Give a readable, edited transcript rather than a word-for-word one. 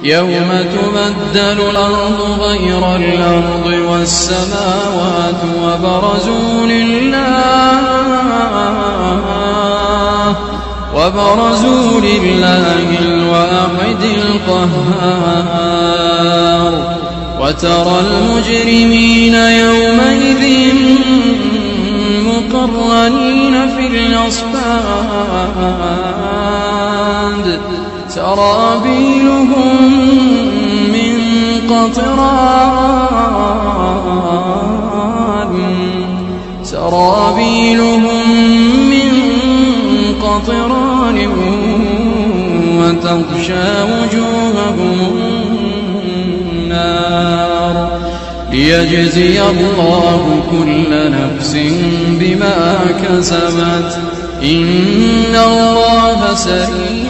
يوم تبدل الأرض غير الأرض والسماوات وبرزوا لله الواحد القهار وترى المجرمين يومئذ مقرنين في الأصفاد سرابيلهم من قطران وتغشى وجوههم النار ليجزي الله كل نفس بما كسبت إن الله سريع